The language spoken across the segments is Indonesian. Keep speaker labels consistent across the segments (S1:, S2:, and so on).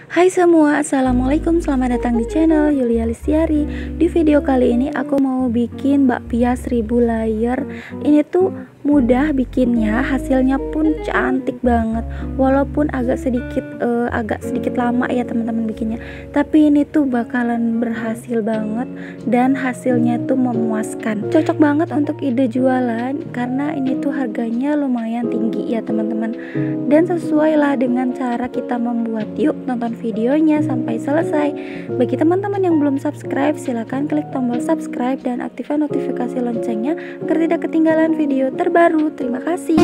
S1: Hai semua, assalamualaikum, selamat datang di channel Yulia Listiari. Di video kali ini aku mau bikin bakpia 1000 layer. Ini tuh mudah bikinnya, hasilnya pun cantik banget. Walaupun agak sedikit lama ya teman-teman bikinnya, tapi ini tuh bakalan berhasil banget dan hasilnya tuh memuaskan. Cocok banget untuk ide jualan karena ini tuh harganya lumayan tinggi ya teman-teman. Dan sesuai lah dengan cara kita membuat. Yuk nonton videonya sampai selesai. Bagi teman-teman yang belum subscribe, silahkan klik tombol subscribe dan aktifkan notifikasi loncengnya agar tidak ketinggalan video terbaru. Terima kasih.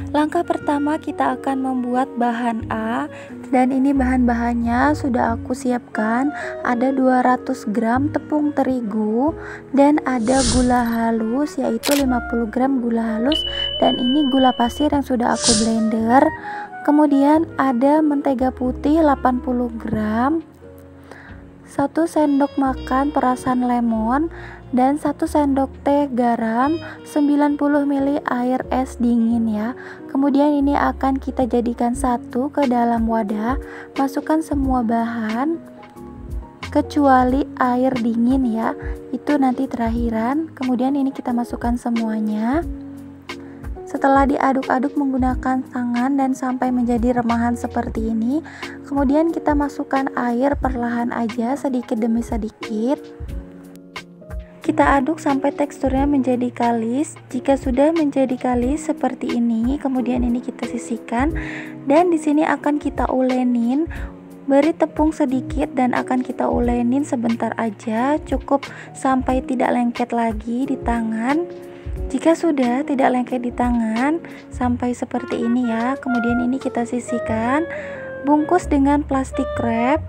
S1: Langkah pertama kita akan membuat bahan A, dan ini bahan-bahannya sudah aku siapkan. Ada 200 gram tepung terigu dan ada gula halus yaitu 50 gram gula halus, dan ini gula pasir yang sudah aku blender. Kemudian ada mentega putih 80 gram, 1 sendok makan perasan lemon, dan 1 sendok teh garam, 90 ml air es dingin ya. Kemudian ini akan kita jadikan satu ke dalam wadah. Masukkan semua bahan kecuali air dingin ya, itu nanti terakhiran. Kemudian ini kita masukkan semuanya. Setelah diaduk-aduk menggunakan tangan dan sampai menjadi remahan seperti ini, kemudian kita masukkan air perlahan aja sedikit demi sedikit. Kita aduk sampai teksturnya menjadi kalis. Jika sudah menjadi kalis seperti ini, kemudian ini kita sisihkan, dan di sini akan kita ulenin. Beri tepung sedikit dan akan kita ulenin sebentar aja, cukup sampai tidak lengket lagi di tangan. Jika sudah tidak lengket di tangan sampai seperti ini ya, kemudian ini kita sisihkan, bungkus dengan plastik wrap.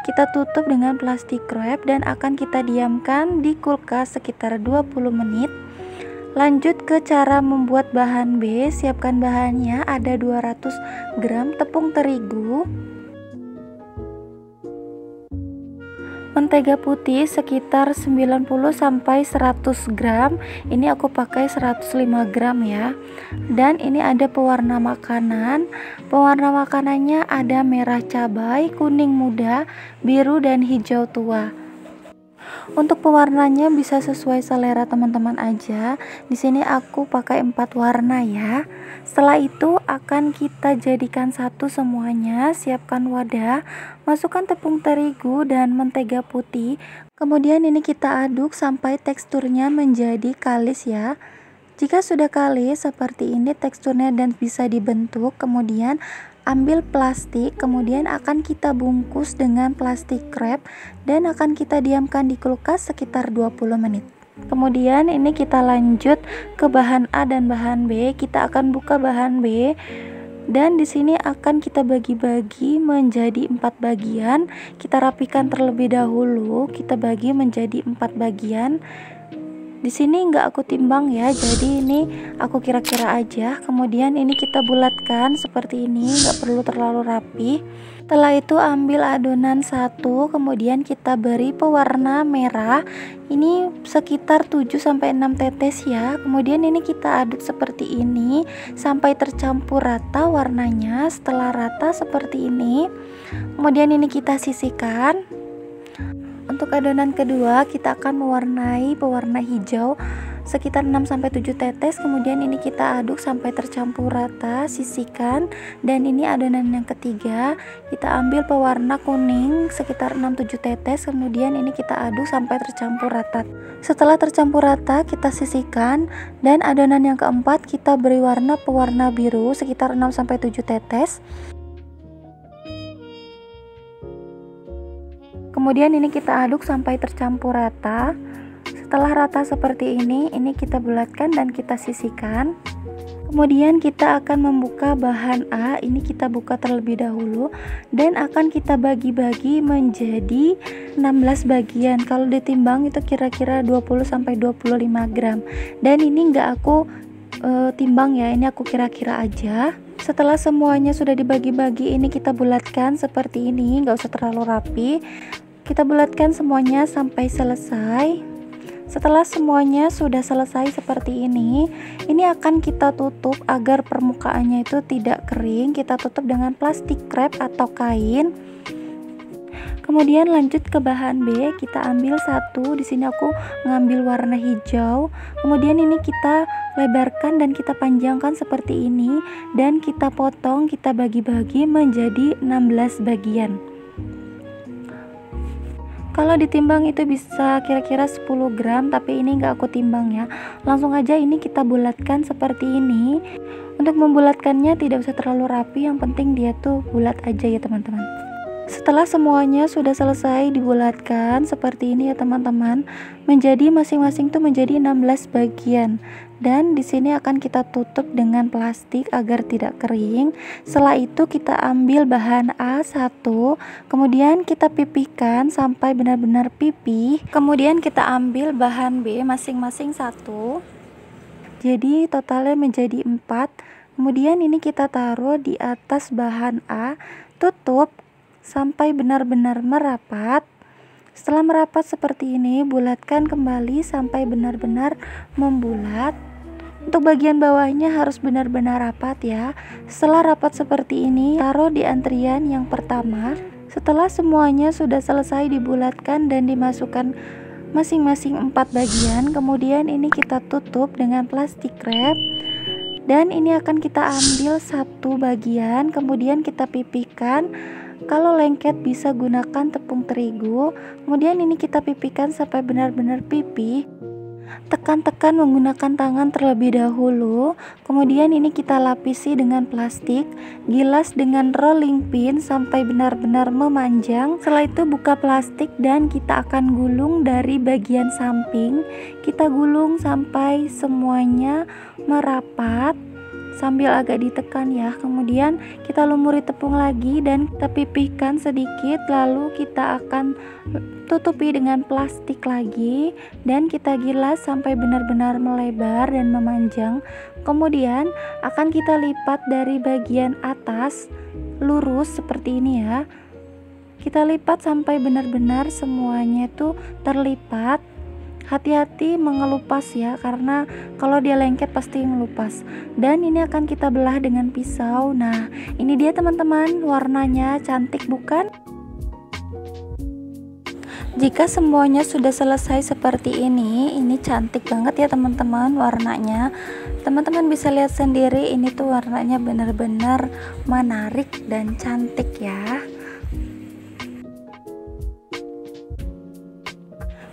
S1: Kita tutup dengan plastik wrap dan akan kita diamkan di kulkas sekitar 20 menit. Lanjut ke cara membuat bahan B. Siapkan bahannya, ada 200 gram tepung terigu, mentega putih sekitar 90-100 gram. Ini aku pakai 105 gram ya. Dan ini ada pewarna makanan. Pewarna makanannya ada merah cabai, kuning muda, biru dan hijau tua. Untuk pewarnanya bisa sesuai selera teman-teman aja. Di sini aku pakai 4 warna ya. Setelah itu akan kita jadikan satu semuanya. Siapkan wadah, masukkan tepung terigu dan mentega putih. Kemudian ini kita aduk sampai teksturnya menjadi kalis ya. Jika sudah kalis seperti ini teksturnya dan bisa dibentuk, kemudian ambil plastik, kemudian akan kita bungkus dengan plastik wrap dan akan kita diamkan di kulkas sekitar 20 menit. Kemudian ini kita lanjut ke bahan A dan bahan B. Kita akan buka bahan B dan di sini akan kita bagi-bagi menjadi 4 bagian. Kita rapikan terlebih dahulu, kita bagi menjadi 4 bagian. Di sini nggak aku timbang ya, jadi ini aku kira-kira aja. Kemudian ini kita bulatkan seperti ini, nggak perlu terlalu rapi. Setelah itu ambil adonan satu, kemudian kita beri pewarna merah. Ini sekitar 7-6 tetes ya. Kemudian ini kita aduk seperti ini sampai tercampur rata warnanya. Setelah rata seperti ini, kemudian ini kita sisihkan. Untuk adonan kedua kita akan mewarnai pewarna hijau sekitar 6-7 tetes. Kemudian ini kita aduk sampai tercampur rata, sisihkan. Dan ini adonan yang ketiga, kita ambil pewarna kuning sekitar 6-7 tetes. Kemudian ini kita aduk sampai tercampur rata. Setelah tercampur rata kita sisihkan. Dan adonan yang keempat kita beri warna pewarna biru sekitar 6-7 tetes. Kemudian ini kita aduk sampai tercampur rata. Setelah rata seperti ini kita bulatkan dan kita sisihkan. Kemudian kita akan membuka bahan A. Ini kita buka terlebih dahulu dan akan kita bagi-bagi menjadi 16 bagian. Kalau ditimbang itu kira-kira 20-25 gram. Dan ini enggak aku timbang ya, ini aku kira-kira aja. Setelah semuanya sudah dibagi-bagi, ini kita bulatkan seperti ini, nggak usah terlalu rapi. Kita bulatkan semuanya sampai selesai. Setelah semuanya sudah selesai seperti ini akan kita tutup agar permukaannya itu tidak kering. Kita tutup dengan plastik wrap atau kain. Kemudian lanjut ke bahan B, kita ambil satu. Di sini aku ngambil warna hijau. Kemudian ini kita lebarkan dan kita panjangkan seperti ini, dan kita potong, kita bagi-bagi menjadi 16 bagian. Kalau ditimbang itu bisa kira-kira 10 gram, tapi ini nggak aku timbang ya. Langsung aja ini kita bulatkan seperti ini. Untuk membulatkannya tidak usah terlalu rapi, yang penting dia tuh bulat aja ya teman-teman. Setelah semuanya sudah selesai dibulatkan seperti ini ya teman-teman, menjadi masing-masing tuh menjadi 16 bagian. Dan di sini akan kita tutup dengan plastik agar tidak kering. Setelah itu kita ambil bahan A1, kemudian kita pipihkan sampai benar-benar pipih. Kemudian kita ambil bahan B masing-masing satu. Jadi totalnya menjadi 4. Kemudian ini kita taruh di atas bahan A, tutup sampai benar-benar merapat. Setelah merapat seperti ini, bulatkan kembali sampai benar-benar membulat. Untuk bagian bawahnya harus benar-benar rapat ya. Setelah rapat seperti ini, taruh di antrian yang pertama. Setelah semuanya sudah selesai dibulatkan dan dimasukkan masing-masing 4 bagian, kemudian ini kita tutup dengan plastik wrap. Dan ini akan kita ambil satu bagian, kemudian kita pipihkan. Kalau lengket bisa gunakan tepung terigu. Kemudian ini kita pipihkan sampai benar-benar pipih. Tekan-tekan menggunakan tangan terlebih dahulu. Kemudian ini kita lapisi dengan plastik, gilas dengan rolling pin sampai benar-benar memanjang. Setelah itu buka plastik dan kita akan gulung dari bagian samping. Kita gulung sampai semuanya merapat sambil agak ditekan ya. Kemudian kita lumuri tepung lagi dan kita pipihkan sedikit, lalu kita akan tutupi dengan plastik lagi dan kita gilas sampai benar-benar melebar dan memanjang. Kemudian akan kita lipat dari bagian atas lurus seperti ini ya. Kita lipat sampai benar-benar semuanya itu terlipat. Hati-hati mengelupas ya, karena kalau dia lengket pasti ngelupas. Dan ini akan kita belah dengan pisau. Nah, ini dia teman-teman, warnanya cantik bukan? Jika semuanya sudah selesai seperti ini cantik banget ya teman-teman warnanya. Teman-teman bisa lihat sendiri, ini tuh warnanya benar-benar menarik dan cantik ya.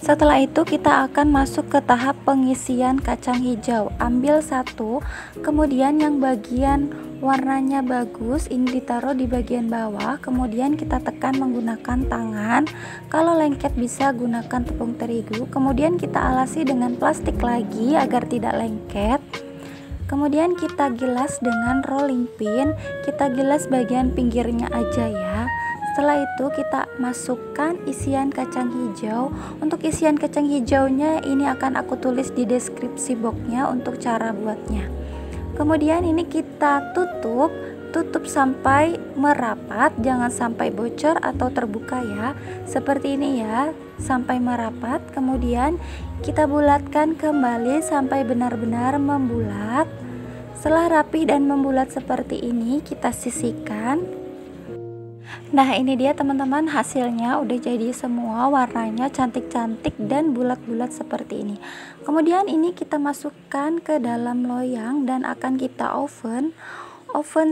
S1: Setelah itu kita akan masuk ke tahap pengisian kacang hijau. Ambil satu, kemudian yang bagian warnanya bagus ini ditaruh di bagian bawah, kemudian kita tekan menggunakan tangan. Kalau lengket bisa gunakan tepung terigu. Kemudian kita alasi dengan plastik lagi agar tidak lengket. Kemudian kita gilas dengan rolling pin. Kita gilas bagian pinggirnya aja ya. Setelah itu kita masukkan isian kacang hijau. Untuk isian kacang hijaunya ini akan aku tulis di deskripsi boxnya untuk cara buatnya. Kemudian ini kita tutup sampai merapat, jangan sampai bocor atau terbuka ya. Seperti ini ya, sampai merapat. Kemudian kita bulatkan kembali sampai benar-benar membulat. Setelah rapi dan membulat seperti ini, kita sisihkan. Nah, ini dia teman-teman hasilnya, udah jadi semua, warnanya cantik-cantik dan bulat-bulat seperti ini. Kemudian ini kita masukkan ke dalam loyang dan akan kita oven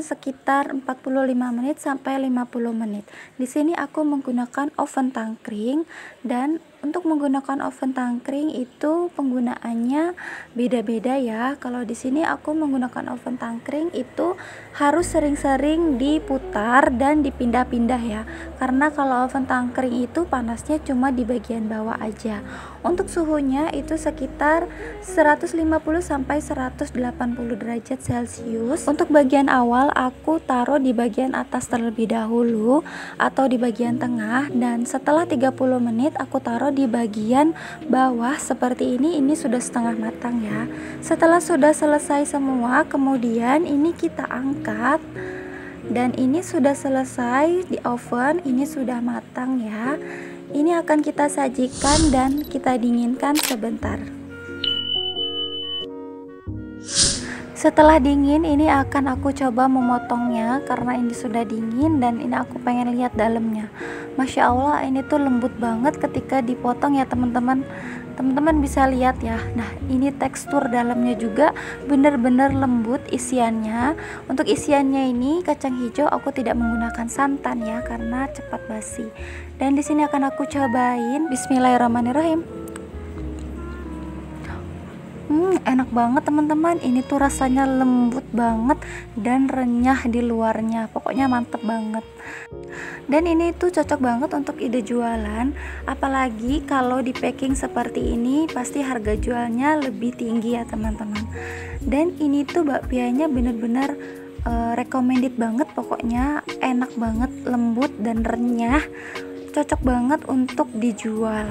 S1: sekitar 45 menit sampai 50 menit. Di sini aku menggunakan oven tangkring, dan untuk menggunakan oven tangkring itu penggunaannya beda-beda ya. Kalau di sini aku menggunakan oven tangkring itu harus sering-sering diputar dan dipindah-pindah ya. Karena kalau oven tangkring itu panasnya cuma di bagian bawah aja. Untuk suhunya itu sekitar 150 sampai 180 derajat Celcius. Untuk bagian awal aku taruh di bagian atas terlebih dahulu atau di bagian tengah, dan setelah 30 menit aku taruh di bagian bawah seperti ini sudah setengah matang ya. Setelah sudah selesai semua, kemudian ini kita angkat dan ini sudah selesai di oven, ini sudah matang ya. Ini akan kita sajikan dan kita dinginkan sebentar. Setelah dingin, ini akan aku coba memotongnya karena ini sudah dingin dan ini aku pengen lihat dalamnya. Masya Allah, ini tuh lembut banget ketika dipotong ya teman-teman. Teman-teman bisa lihat ya. Nah, ini tekstur dalamnya juga bener-bener lembut isiannya. Untuk isiannya ini kacang hijau aku tidak menggunakan santan ya karena cepat basi. Dan di sini akan aku cobain. Bismillahirrahmanirrahim. Enak banget teman-teman. Ini tuh rasanya lembut banget dan renyah di luarnya. Pokoknya mantep banget. Dan ini tuh cocok banget untuk ide jualan. Apalagi kalau di packing seperti ini, pasti harga jualnya lebih tinggi ya teman-teman. Dan ini tuh bakpianya bener-bener recommended banget. Pokoknya enak banget, lembut dan renyah. Cocok banget untuk dijual.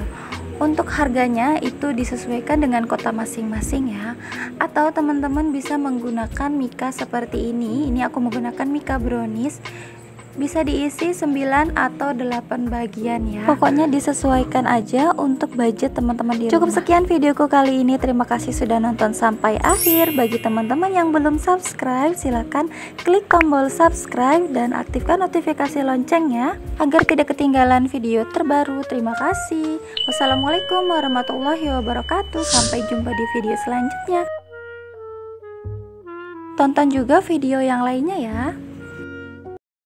S1: Untuk harganya itu disesuaikan dengan kota masing-masing ya. Atau teman-teman bisa menggunakan mika seperti ini. Ini aku menggunakan mika brownies. Bisa diisi 9 atau 8 bagian ya. Pokoknya disesuaikan aja untuk budget teman-teman di rumah. Cukup sekian videoku kali ini. Terima kasih sudah nonton sampai akhir. Bagi teman-teman yang belum subscribe, silahkan klik tombol subscribe dan aktifkan notifikasi loncengnya agar tidak ketinggalan video terbaru. Terima kasih. Wassalamualaikum warahmatullahi wabarakatuh. Sampai jumpa di video selanjutnya. Tonton juga video yang lainnya ya.